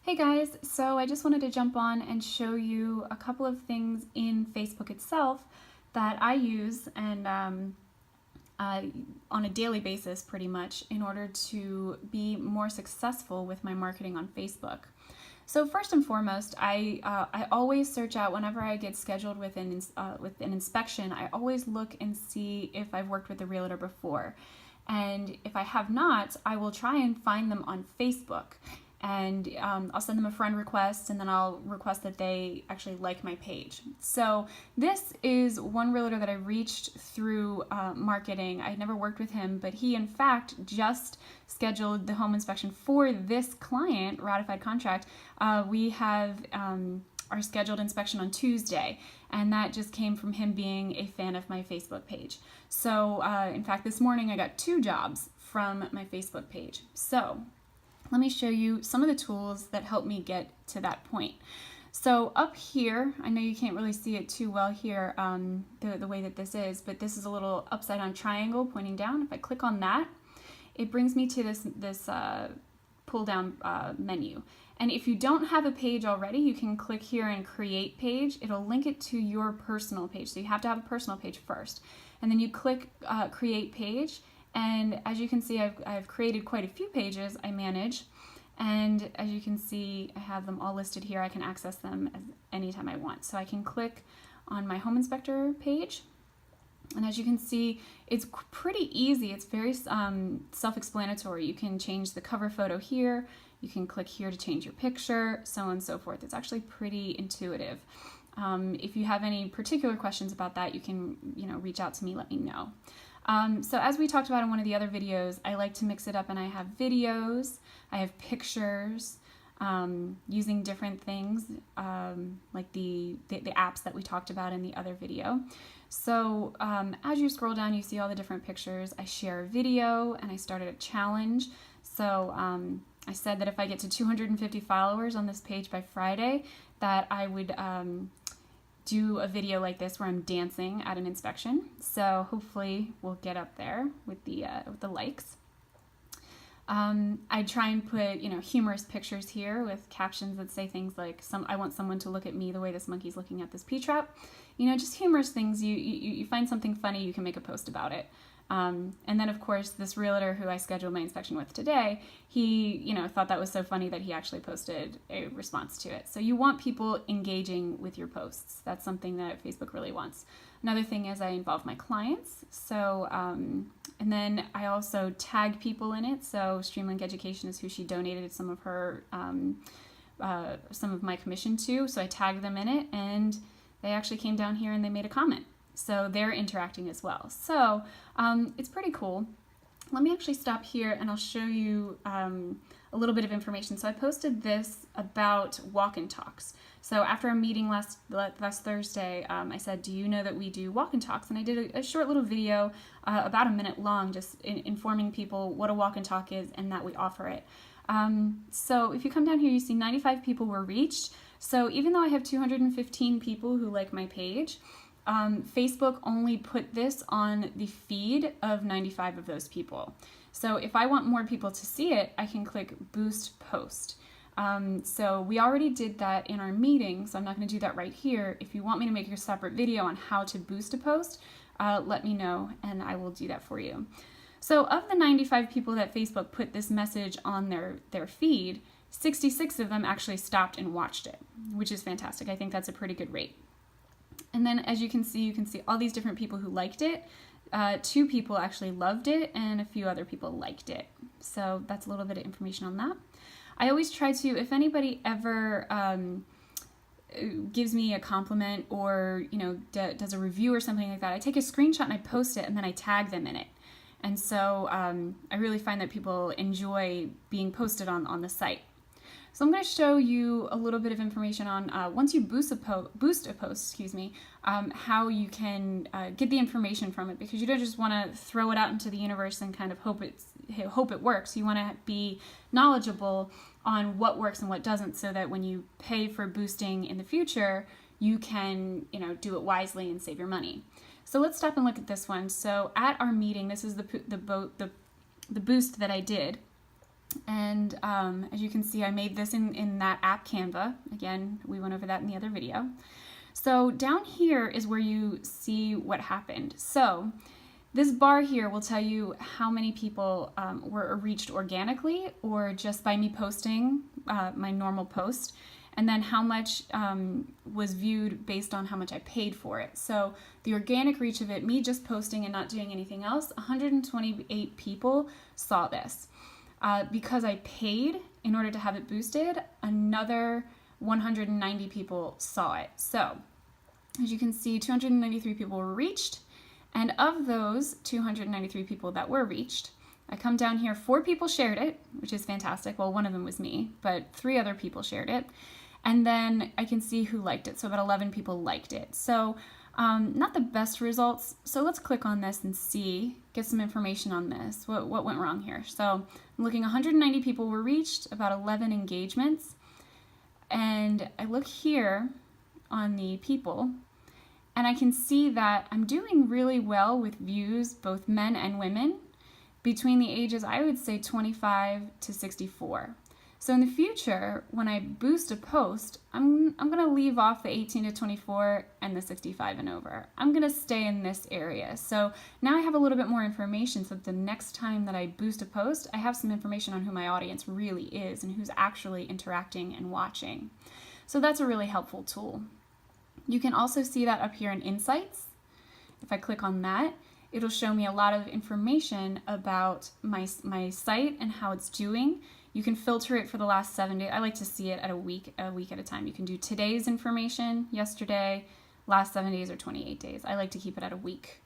Hey guys, so I just wanted to jump on and show you a couple of things in Facebook itself that I use and on a daily basis pretty much in order to be more successful with my marketing on Facebook. So first and foremost, I always search out whenever I get scheduled with an inspection. I always look and see if I've worked with a realtor before, and if I have not, I will try and find them on Facebook. And I'll send them a friend request, and then I'll request that they actually like my page. So this is one realtor that I reached through marketing. I never worked with him, but he in fact just scheduled the home inspection for this client, ratified contract. We have our scheduled inspection on Tuesday, and that just came from him being a fan of my Facebook page. So in fact, this morning I got 2 jobs from my Facebook page. So let me show you some of the tools that help me get to that point. So up here, I know you can't really see it too well here, the way that this is, but this is a little upside down triangle pointing down. If I click on that, it brings me to this pull down menu. And if you don't have a page already, you can click here and create page. It'll link it to your personal page. So you have to have a personal page first. And then you click create page. And as you can see, I've created quite a few pages I manage, and as you can see, I have them all listed here. I can access them anytime I want. So I can click on my home inspector page, and as you can see, it's pretty easy. It's very self-explanatory. You can change the cover photo here. You can click here to change your picture, so on and so forth. It's actually pretty intuitive. If you have any particular questions about that, you can reach out to me, let me know. So as we talked about in one of the other videos, I like to mix it up, and I have videos, I have pictures, using different things, like the apps that we talked about in the other video. So as you scroll down, you see all the different pictures. I share a video, and I started a challenge. So I said that if I get to 250 followers on this page by Friday, that I would do a video like this where I'm dancing at an inspection. So hopefully we'll get up there with the likes. I try and put humorous pictures here with captions that say things like I want someone to look at me the way this monkey's looking at this P-trap. Just humorous things. You find something funny, you can make a post about it. And then of course this realtor who I scheduled my inspection with today, he thought that was so funny that he actually posted a response to it. So you want people engaging with your posts. That's something that Facebook really wants. Another thing is I involve my clients. So and then I also tag people in it. So Streamlink Education is who she donated some of her some of my commission to. So I tagged them in it, and they actually came down here and they made a comment. So they're interacting as well. So it's pretty cool. Let me actually stop here and I'll show you a little bit of information. So I posted this about walk-in talks. So after our meeting last Thursday, I said, do you know that we do walk-in talks? And I did a short little video, about a minute long, just informing people what a walk-in talk is and that we offer it. So if you come down here, you see 95 people were reached. So even though I have 215 people who like my page, Facebook only put this on the feed of 95 of those people. So if I want more people to see it, I can click Boost Post. So we already did that in our meeting, so I'm not going to do that right here. If you want me to make a separate video on how to boost a post, let me know and I will do that for you. So of the 95 people that Facebook put this message on their feed, 66 of them actually stopped and watched it, which is fantastic. I think that's a pretty good rate. And then as you can see all these different people who liked it. 2 people actually loved it, and a few other people liked it. So that's a little bit of information on that. I always try to, if anybody ever gives me a compliment or does a review or something like that, I take a screenshot and I post it, and then I tag them in it. And so I really find that people enjoy being posted on the site. So I'm going to show you a little bit of information on once you boost a post, how you can get the information from it, because you don't just want to throw it out into the universe and kind of hope it works. You want to be knowledgeable on what works and what doesn't, so that when you pay for boosting in the future, you can do it wisely and save your money. So let's stop and look at this one. So at our meeting, this is the boost that I did. And as you can see, I made this in that app Canva. Again, we went over that in the other video. So down here is where you see what happened. So this bar here will tell you how many people were reached organically or just by me posting my normal post, and then how much was viewed based on how much I paid for it. So the organic reach of it, me just posting and not doing anything else, 128 people saw this. Because I paid in order to have it boosted, another 190 people saw it. So as you can see, 293 people were reached. And of those 293 people that were reached, I come down here, 4 people shared it, which is fantastic. Well, one of them was me, but 3 other people shared it. And then I can see who liked it. So about 11 people liked it. So not the best results. So let's click on this and see, get some information on this. What went wrong here? So I'm looking, 190 people were reached, about 11 engagements. And I look here on the people, and I can see that I'm doing really well with views, both men and women, between the ages, I would say 25 to 64. So in the future, when I boost a post, I'm going to leave off the 18 to 24 and the 65 and over. I'm going to stay in this area. So now I have a little bit more information, so that the next time that I boost a post, I have some information on who my audience really is and who's actually interacting and watching. So that's a really helpful tool. You can also see that up here in Insights. If I click on that, it'll show me a lot of information about my site and how it's doing. You can filter it for the last 7 days. I like to see it at a week at a time. You can do today's information, yesterday, last 7 days, or 28 days. I like to keep it at a week.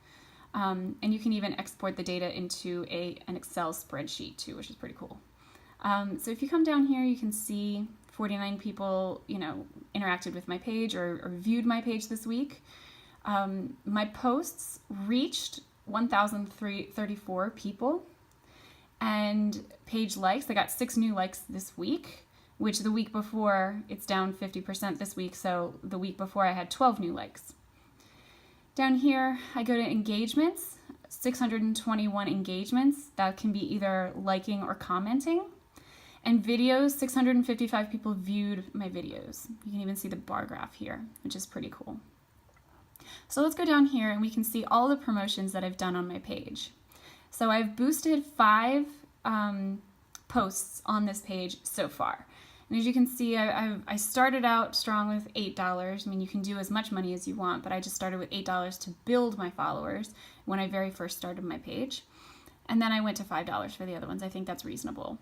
And you can even export the data into an Excel spreadsheet too, which is pretty cool. So if you come down here, you can see 49 people, interacted with my page or viewed my page this week. My posts reached 1,034 people. And page likes, I got 6 new likes this week, which the week before, it's down 50% this week, so the week before I had 12 new likes. Down here, I go to engagements, 621 engagements. That can be either liking or commenting. And videos, 655 people viewed my videos. You can even see the bar graph here, which is pretty cool. So let's go down here and we can see all the promotions that I've done on my page. So I've boosted 5 posts on this page so far. And as you can see, I started out strong with $8. I mean, you can do as much money as you want, but I just started with $8 to build my followers when I very first started my page. And then I went to $5 for the other ones. I think that's reasonable.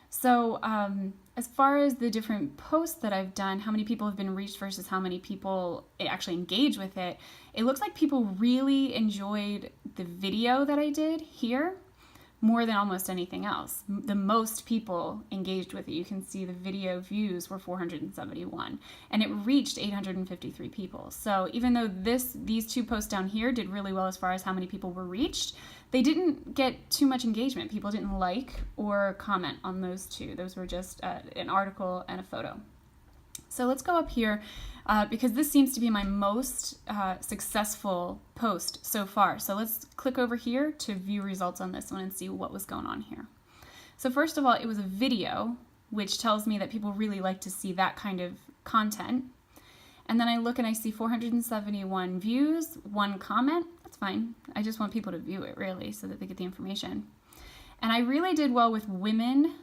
So as far as the different posts that I've done, how many people have been reached versus how many people actually engage with it, it looks like people really enjoyed the video that I did here more than almost anything else. The most people engaged with it. You can see the video views were 471 and it reached 853 people. So even though these 2 posts down here did really well as far as how many people were reached, they didn't get too much engagement. People didn't like or comment on those 2. Those were just an article and a photo. So let's go up here because this seems to be my most successful post so far. So let's click over here to view results on this one and see what was going on here. So first of all, it was a video, which tells me that people really like to see that kind of content. And then I look and I see 471 views, 1 comment. That's fine. I just want people to view it really so that they get the information. And I really did well with women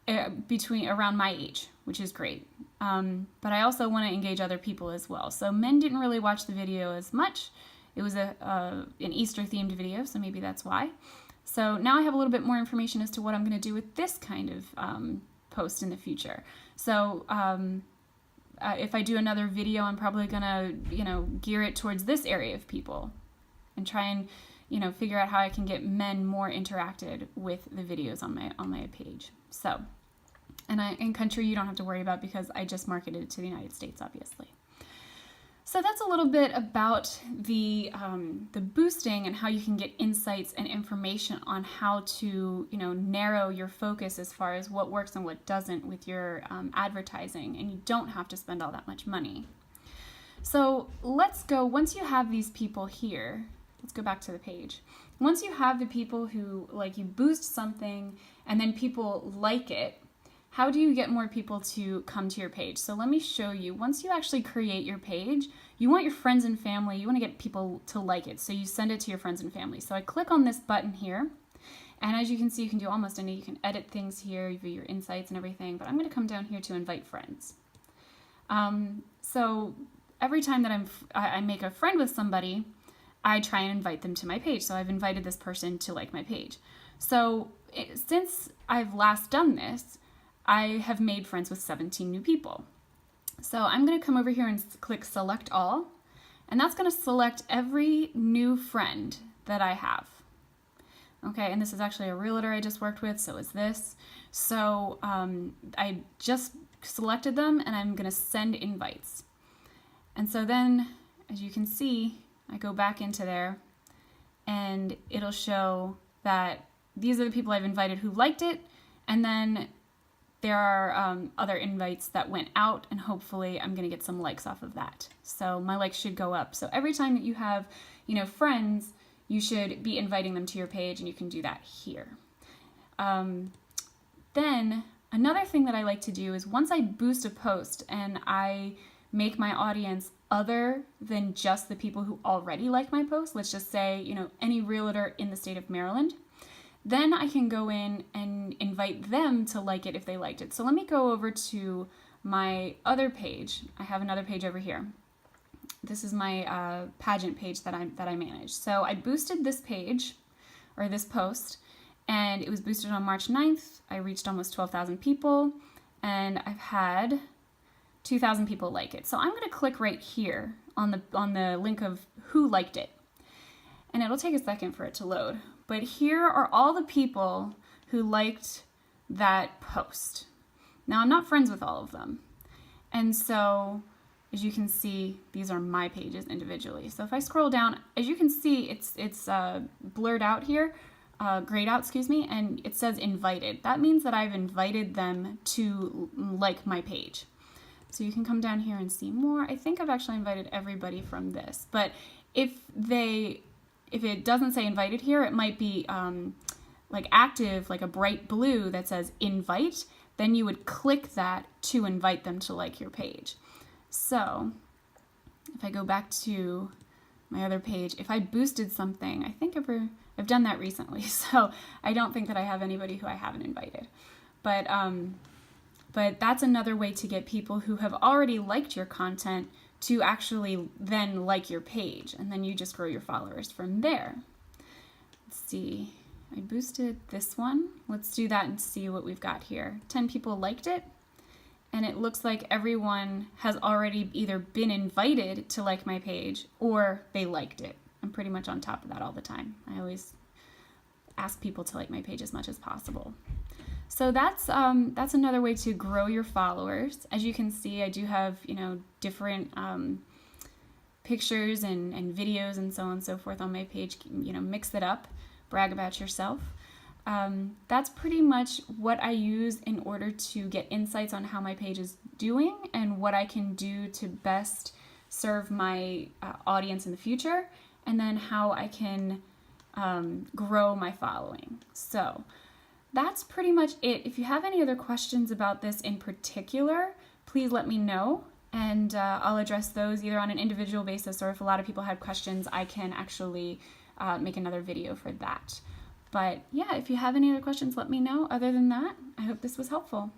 around my age, which is great. But I also want to engage other people as well. So men didn't really watch the video as much. It was an Easter themed video, so maybe that's why. So now I have a little bit more information as to what I'm going to do with this kind of post in the future. So if I do another video, I'm probably going to, gear it towards this area of people and try and, figure out how I can get men more interacted with the videos on my page. So, and in country, you don't have to worry about because I just marketed it to the United States, obviously. So that's a little bit about the boosting and how you can get insights and information on how to, narrow your focus as far as what works and what doesn't with your advertising, and you don't have to spend all that much money. So let's go, once you have these people here, let's go back to the page. once you have the people who, like, you boost something and then people like it, how do you get more people to come to your page? So let me show you. Once you actually create your page, you want your friends and family, you want to get people to like it. So you send it to your friends and family. So I click on this button here. And as you can see, you can do almost any, you can edit things here, view your insights and everything, but I'm going to come down here to invite friends. So every time that I make a friend with somebody, I try and invite them to my page. So I've invited this person to like my page. So since I've last done this, I have made friends with 17 new people. So I'm going to come over here and click select all, and that's going to select every new friend that I have. Okay, and this is actually a realtor I just worked with, so is this. So I just selected them, and I'm going to send invites. And so then, as you can see, I go back into there, and it'll show that these are the people I've invited who liked it, and then there are other invites that went out, and hopefully I'm going to get some likes off of that. So my likes should go up. So every time that you have, friends, you should be inviting them to your page, and you can do that here. Then another thing that I like to do is once I boost a post and I make my audience other than just the people who already like my post, let's just say, any realtor in the state of Maryland, then I can go in and invite them to like it if they liked it. So let me go over to my other page. I have another page over here. This is my pageant page that I manage. So I boosted this page, or this post, and it was boosted on March 9th. I reached almost 12,000 people, and I've had 2,000 people like it. So I'm going to click right here on the link of who liked it. And it'll take a second for it to load. But here are all the people who liked that post. Now, I'm not friends with all of them. And so, as you can see, these are my pages individually. So if I scroll down, as you can see, it's blurred out here, grayed out, and it says invited. That means that I've invited them to like my page. So you can come down here and see more. I think I've actually invited everybody from this. But if it doesn't say invited here, it might be like active, like a bright blue that says invite. Then you would click that to invite them to like your page. So if I go back to my other page, if I boosted something, I think I've done that recently. So I don't think that I have anybody who I haven't invited. But that's another way to get people who have already liked your content to actually then like your page, and then you just grow your followers from there. Let's see, I boosted this one. Let's do that and see what we've got here. 10 people liked it, and it looks like everyone has already either been invited to like my page or they liked it. I'm pretty much on top of that all the time. I always ask people to like my page as much as possible. So that's another way to grow your followers. As you can see, I do have, different pictures and videos and so on and so forth on my page. Mix it up, brag about yourself. That's pretty much what I use in order to get insights on how my page is doing and what I can do to best serve my audience in the future, and then how I can grow my following. So that's pretty much it. If you have any other questions about this in particular, please let me know, and I'll address those either on an individual basis, or if a lot of people had questions, I can actually make another video for that. But yeah, if you have any other questions, let me know. Other than that, I hope this was helpful.